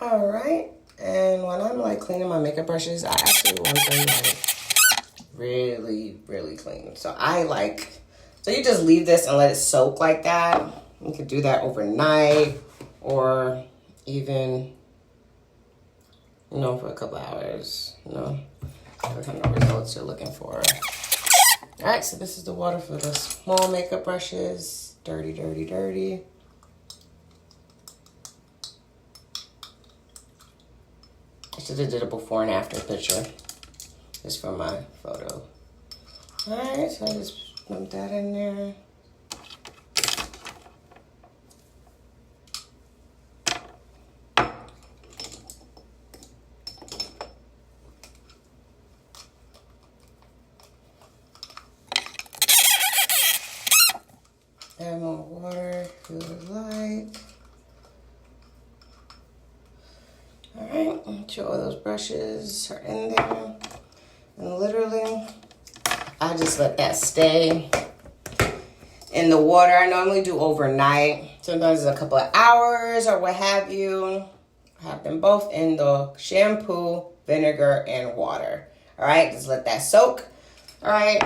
All right. And when I'm like cleaning my makeup brushes, I actually want them like really, really clean. So you just leave this and let it soak like that. You could do that overnight or even, for a couple hours, what kind of results you're looking for. All right, so this is the water for the small makeup brushes. Dirty, dirty, dirty. I should have did a before and after picture. Just for my photo. All right, so I just dump that in there. Add more water if you would like. All right, make sure all those brushes are in there. And literally, I just let that stay in the water. I normally do overnight. Sometimes it's a couple of hours or what have you. I have them both in the shampoo, vinegar, and water. All right, just let that soak. All right.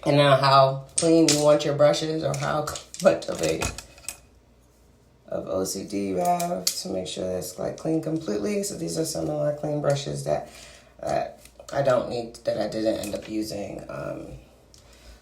And now how clean you want your brushes or how much of OCD you have to make sure that's like clean completely. So these are some of my clean brushes that I don't need, that I didn't end up using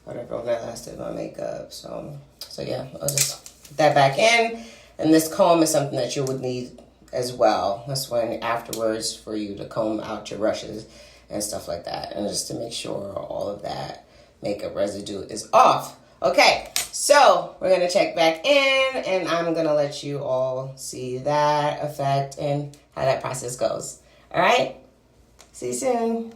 whatever when I last did my makeup. So yeah, I'll just put that back in. And this comb is something that you would need as well. That's when afterwards for you to comb out your brushes and stuff like that. And just to make sure all of that makeup residue is off. Okay, so we're gonna check back in and I'm gonna let you all see that effect and how that process goes. All right, see you soon.